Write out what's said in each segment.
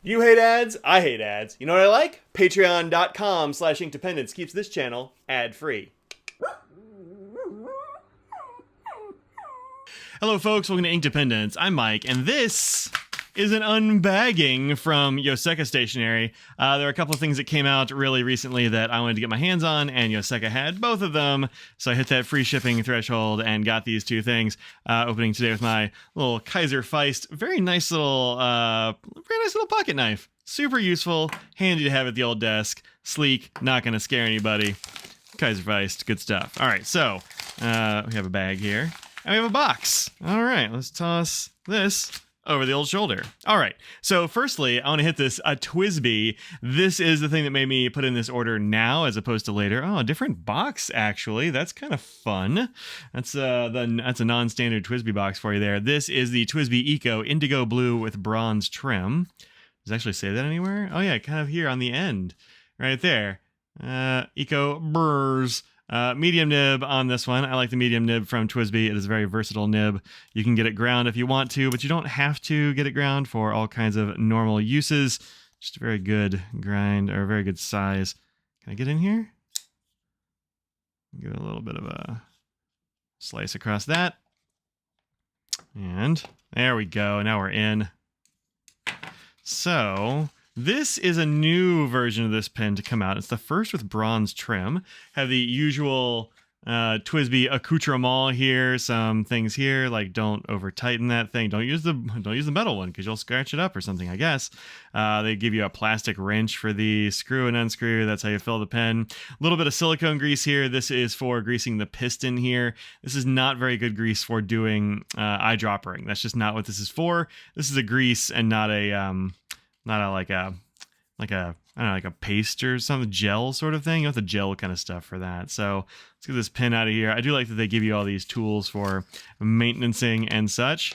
You hate ads? I hate ads. You know what I like? Patreon.com/inkdependence keeps this channel ad-free. Hello folks, welcome to Inkdependence. I'm Mike, and this is an unbagging from Yoseka Stationery. There are a couple of things that came out really recently that I wanted to get my hands on, and Yoseka had both of them, so I hit that free shipping threshold and got these two things. Opening today with my little Kaiser Feist, very nice little pocket knife. Super useful, handy to have at the old desk, sleek, not going to scare anybody. Kaiser Feist, good stuff. All right, so we have a bag here, and we have a box. All right, let's toss this over the old shoulder. All right, so firstly, I want to hit this TWSBI. This is the thing that made me put in this order now as opposed to later. Oh, a different box, actually. That's kind of fun. That's a non-standard TWSBI box for you there. This is the TWSBI Eco Indigo Blue with bronze trim. Does it actually say that anywhere? Oh yeah, kind of here on the end, right there. Eco Burrs. Medium nib on this one. I like the medium nib from TWSBI. It is a very versatile nib. You can get it ground if you want to, but you don't have to get it ground for all kinds of normal uses. Just a very good grind, or a very good size. Can I get in here? Give it a little bit of a slice across that. And there we go. Now we're in. So this is a new version of this pen to come out. It's the first with bronze trim. Have the usual TWSBI accoutrement here. Some things here, like don't over tighten that thing. Don't use the metal one because you'll scratch it up or something, I guess. They give you a plastic wrench for the screw and unscrew. That's how you fill the pen. A little bit of silicone grease here. This is for greasing the piston here. This is not very good grease for doing eyedroppering. That's just not what this is for. This is a grease and not a like a I don't know, like a paste or some gel sort of thing. You want the gel kind of stuff for that. So let's get this pen out of here. I do like that they give you all these tools for maintenancing and such.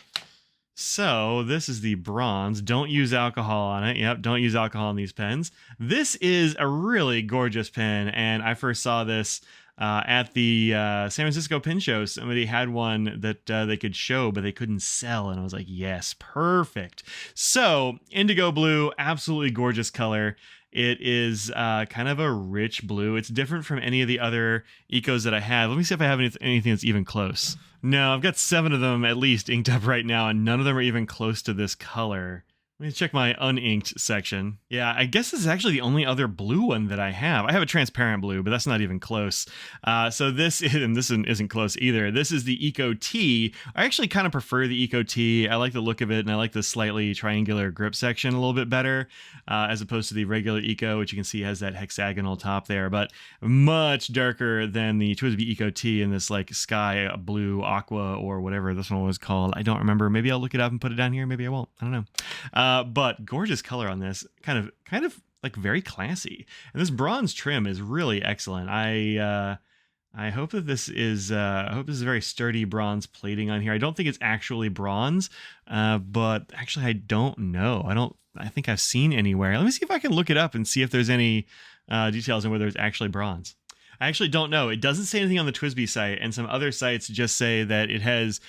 So this is the bronze. Don't use alcohol on it. Yep, don't use alcohol on these pens. This is a really gorgeous pen, and I first saw this at the San Francisco Pen Show. Somebody had one that they could show, but they couldn't sell, and I was like, yes, perfect. So Indigo Blue, absolutely gorgeous color. It is kind of a rich blue. It's different from any of the other Ecos that I have. Let me see if I have anything that's even close. No, I've got 7 of them at least inked up right now, and none of them are even close to this color. Let me check my uninked section. Yeah, I guess this is actually the only other blue one that I have. I have a transparent blue, but that's not even close. So this is, and this one isn't close either. This is the Eco T. I actually kind of prefer the Eco T. I like the look of it, and I like the slightly triangular grip section a little bit better, as opposed to the regular Eco, which you can see has that hexagonal top there, but much darker than the TWSBI Eco T in this like sky blue aqua or whatever this one was called. I don't remember. Maybe I'll look it up and put it down here. Maybe I won't. I don't know. But gorgeous color on this, kind of like very classy, and this bronze trim is really excellent. I hope that this is very sturdy bronze plating on here. I don't think it's actually bronze, but actually I don't know. I think I've seen anywhere. Let me see if I can look it up and see if there's any details on whether it's actually bronze. I actually don't know. It doesn't say anything on the TWSBI site, and some other sites just say that it has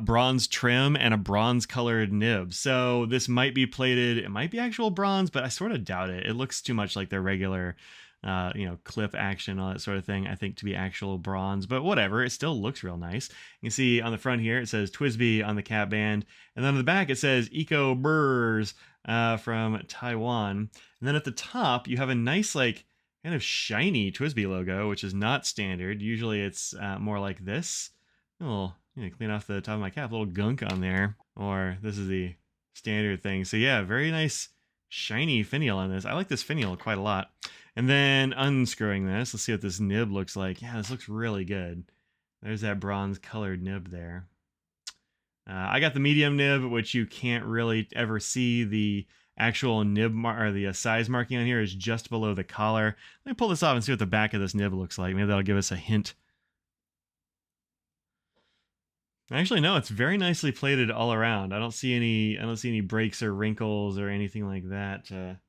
bronze trim and a bronze colored nib. So this might be plated. It might be actual bronze, but I sort of doubt it. It looks too much like their regular, clip action, all that sort of thing, I think, to be actual bronze. But whatever, it still looks real nice. You can see on the front here, it says TWSBI on the cap band. And then on the back, it says Eco Burrs from Taiwan. And then at the top, you have a nice, like, kind of shiny TWSBI logo, which is not standard. Usually it's more like this. Oh, clean off the top of my cap, a little gunk on there. Or this is the standard thing. So yeah, very nice shiny finial on this. I like this finial quite a lot. And then unscrewing this, let's see what this nib looks like. Yeah, this looks really good. There's that bronze colored nib there. I got the medium nib, which you can't really ever see. The actual nib or the size marking on here is just below the collar. Let me pull this off and see what the back of this nib looks like. Maybe that'll give us a hint. Actually, no, it's very nicely plated all around. I don't see any breaks or wrinkles or anything like that to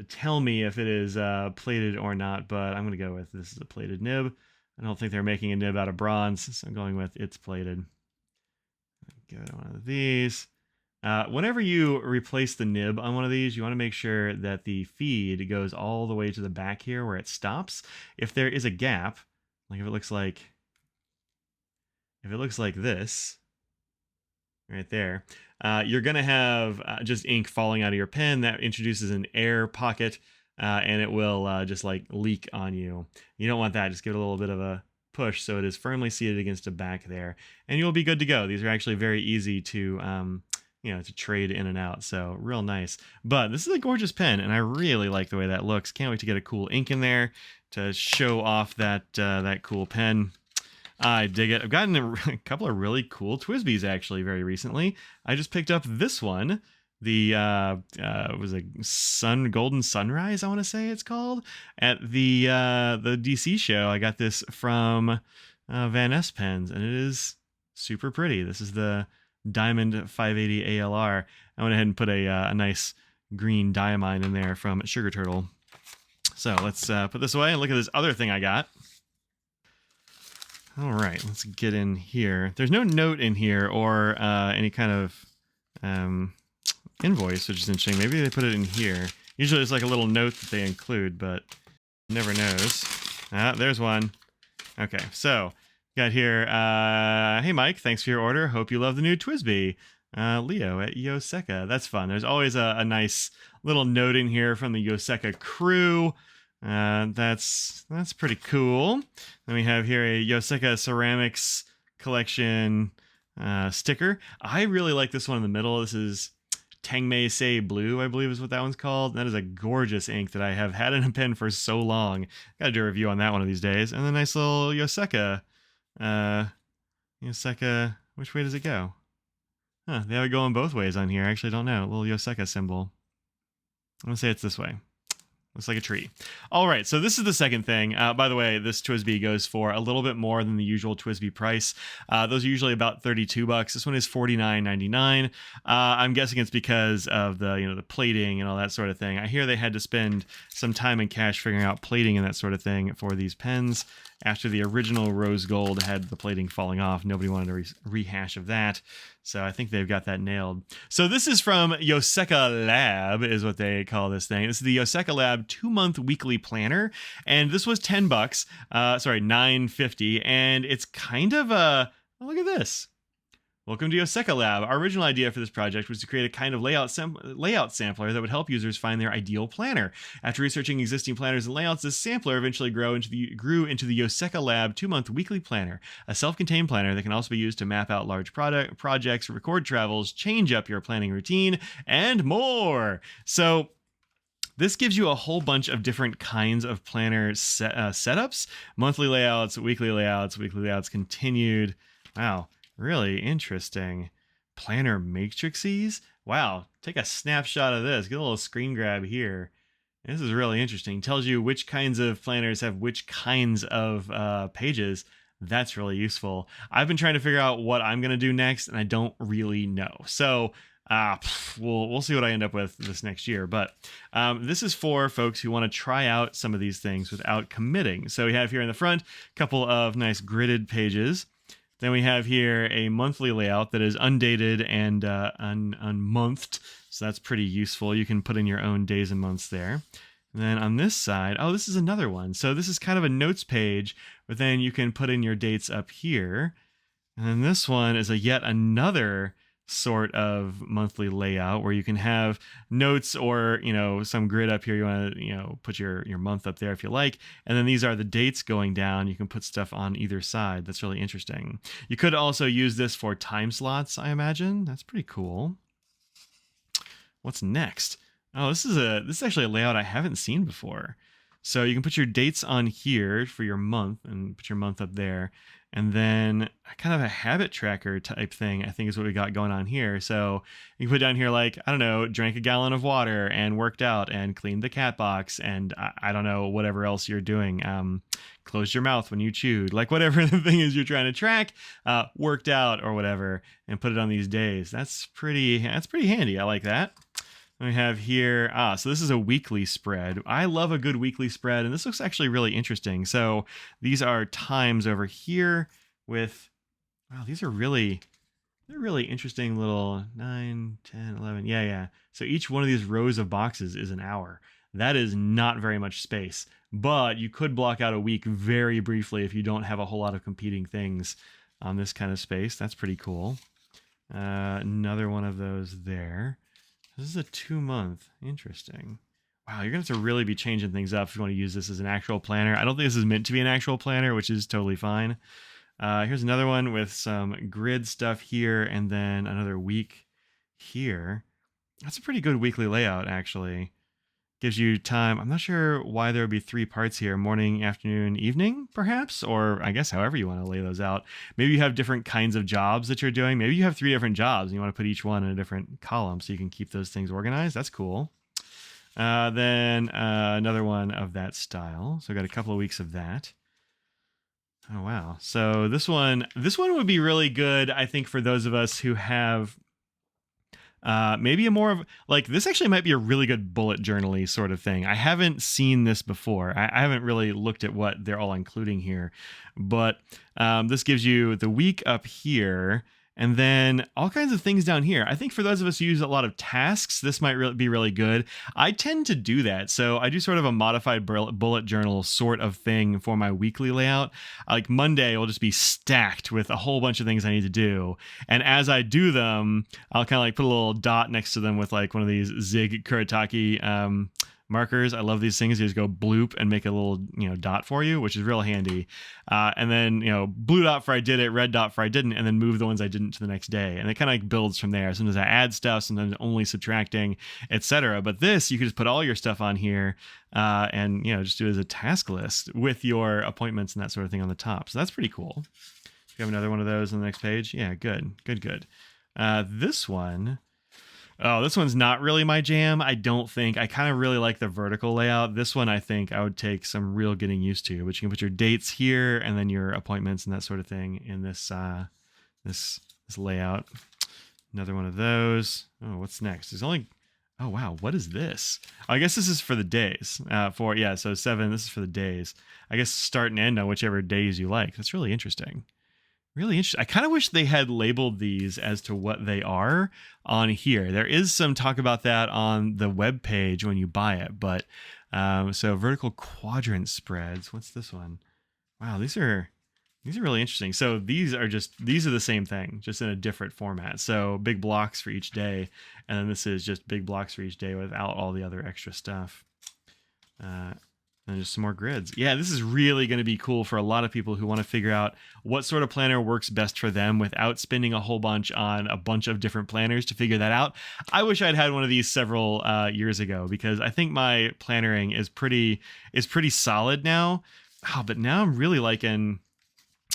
tell me if it is plated or not, but I'm going to go with this is a plated nib. I don't think they're making a nib out of bronze, so I'm going with it's plated. Give it one of these. Whenever you replace the nib on one of these, you want to make sure that the feed goes all the way to the back here where it stops. If there is a gap, like if it looks like this right there, you're gonna have just ink falling out of your pen. That introduces an air pocket, and it will just like leak on you. You don't want that. Just give it a little bit of a push so it is firmly seated against the back there, and you'll be good to go. These are actually very easy to to trade in and out, so real nice. But this is a gorgeous pen, and I really like the way that looks. Can't wait to get a cool ink in there to show off that that cool pen. I dig it. I've gotten a couple of really cool TWSBIs actually very recently. I just picked up this one. The was a golden sunrise, I want to say it's called, at the DC show. I got this from Van Ness Pens, and it is super pretty. This is the Diamond 580 ALR. I went ahead and put a nice green diamine in there from Sugar Turtle. So let's put this away and look at this other thing I got. All right, let's get in here. There's no note in here or any kind of invoice, which is interesting. Maybe they put it in here. Usually it's like a little note that they include, but never knows. There's one. Okay, so got here, hey Mike, thanks for your order. Hope you love the new TWSBI. Leo at Yoseka. That's fun. There's always a nice little note in here from the Yoseka crew. That's pretty cool. Then we have here a Yoseka Ceramics Collection sticker. I really like this one in the middle. This is Tangmei Sei Blue, I believe is what that one's called. That is a gorgeous ink that I have had in a pen for so long. Gotta do a review on that one of these days. And the nice little Yoseka. Yoseka, which way does it go? Huh, they have it going both ways on here. I actually don't know. A little Yoseka symbol. I'm gonna say it's this way. Looks like a tree. All right, so this is the second thing. By the way, this TWSBI goes for a little bit more than the usual TWSBI price. Those are usually about $32. This one is $49.99. I'm guessing it's because of the plating and all that sort of thing. I hear they had to spend some time and cash figuring out plating and that sort of thing for these pens. After the original rose gold had the plating falling off, nobody wanted to rehash of that. So I think they've got that nailed. So this is from YosekaLab, is what they call this thing. This is the YosekaLab 2-month weekly planner, and this was $10. Sorry, $9.50, and it's kind of a look at this. Welcome to YosekaLab. Our original idea for this project was to create a kind of layout sampler that would help users find their ideal planner. After researching existing planners and layouts, this sampler eventually grew into the YosekaLab 2-month weekly planner, a self-contained planner that can also be used to map out large projects, record travels, change up your planning routine, and more. So this gives you a whole bunch of different kinds of planner setups, monthly layouts, weekly layouts continued. Wow. Really interesting. Planner matrices? Wow. Take a snapshot of this. Get a little screen grab here. This is really interesting. Tells you which kinds of planners have which kinds of pages. That's really useful. I've been trying to figure out what I'm going to do next, and I don't really know. So we'll see what I end up with this next year. But this is for folks who want to try out some of these things without committing. So we have here in the front a couple of nice gridded pages. Then we have here a monthly layout that is undated and unmonthed, so that's pretty useful. You can put in your own days and months there. And then on this side, oh, this is another one. So this is kind of a notes page, but then you can put in your dates up here. And then this one is yet another sort of monthly layout where you can have notes or some grid up here. You want to put your month up there if you like, and then these are the dates going down. You can put stuff on either side. That's really interesting. You could also use this for time slots, I imagine. That's pretty cool. What's next? Oh, this is actually a layout I haven't seen before. So you can put your dates on here for your month and put your month up there. And then kind of a habit tracker type thing, I think is what we got going on here. So you can put down here like, I don't know, drank a gallon of water and worked out and cleaned the cat box and I don't know, whatever else you're doing. Closed your mouth when you chewed, like whatever the thing is you're trying to track, worked out or whatever, and put it on these days. That's pretty handy. I like that. We have here, so this is a weekly spread. I love a good weekly spread, and this looks actually really interesting. So these are times over here with, wow, these are really They're really interesting little 9, 10, 11. Yeah, yeah. So each one of these rows of boxes is an hour. That is not very much space, but you could block out a week very briefly if you don't have a whole lot of competing things on this kind of space. That's pretty cool. Another one of those there. This is a 2-month. Interesting. Wow, you're going to have to really be changing things up if you want to use this as an actual planner. I don't think this is meant to be an actual planner, which is totally fine. Here's another one with some grid stuff here and then another week here. That's a pretty good weekly layout, actually. Gives you time. I'm not sure why there would be 3 parts here: morning, afternoon, evening, perhaps, or I guess however you want to lay those out. Maybe you have different kinds of jobs that you're doing. Maybe you have 3 different jobs and you want to put each one in a different column so you can keep those things organized. That's cool. Then another one of that style. So I got a couple of weeks of that. Oh wow. So this one would be really good, I think, for those of us who have maybe a more of like, this actually might be a really good bullet journal-y sort of thing. I haven't seen this before. I haven't really looked at what they're all including here, but this gives you the week up here and then all kinds of things down here. I think for those of us who use a lot of tasks, this might be really good. I tend to do that. So I do sort of a modified bullet journal sort of thing for my weekly layout. Like Monday will just be stacked with a whole bunch of things I need to do. And as I do them, I'll kind of like put a little dot next to them with like one of these Zig Kuretake markers. I love these things. You just go bloop and make a little, dot for you, which is real handy. And then, blue dot for I did it, red dot for I didn't, and then move the ones I didn't to the next day. And it kind of like builds from there. Sometimes I add stuff, sometimes only subtracting, etc. But this, you can just put all your stuff on here and, just do it as a task list with your appointments and that sort of thing on the top. So that's pretty cool. You have another one of those on the next page? Yeah, good. This one... Oh, this one's not really my jam, I don't think. I kind of really like the vertical layout. This one, I think I would take some real getting used to. But you can put your dates here and then your appointments and that sort of thing in this this layout. Another one of those. Oh, what's next? There's only... Oh, wow. What is this? Oh, I guess this is for the days. So 7, this is for the days. I guess start and end on whichever days you like. That's really interesting. Really interesting. I kind of wish they had labeled these as to what they are on here. There is some talk about that on the web page when you buy it, but so vertical quadrant spreads. What's this one? Wow, these are really interesting. So these are the same thing, just in a different format. So big blocks for each day, and then this is just big blocks for each day without all the other extra stuff. And just some more grids. Yeah, this is really going to be cool for a lot of people who want to figure out what sort of planner works best for them without spending a whole bunch on a bunch of different planners to figure that out. I wish I'd had one of these several years ago, because I think my plannering is pretty solid now. Oh, but now I'm really liking...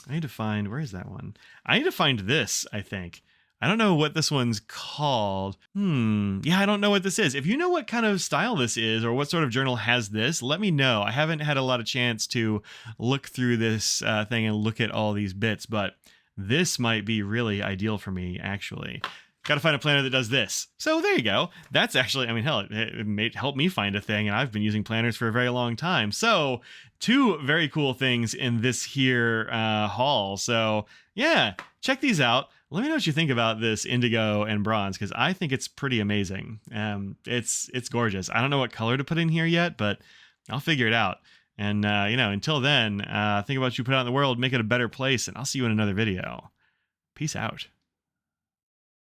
I need to find... Where is that one? I need to find this, I think. I don't know what this one's called. Yeah, I don't know what this is. If you know what kind of style this is or what sort of journal has this, let me know. I haven't had a lot of chance to look through this thing and look at all these bits, but this might be really ideal for me, actually. Got to find a planner that does this. So there you go. That's actually, hell, it may help me find a thing, and I've been using planners for a very long time. So 2 very cool things in this here haul. So yeah, check these out. Let me know what you think about this indigo and bronze, because I think it's pretty amazing. It's gorgeous. I don't know what color to put in here yet, but I'll figure it out. And, until then, think about what you put out in the world, make it a better place, and I'll see you in another video. Peace out.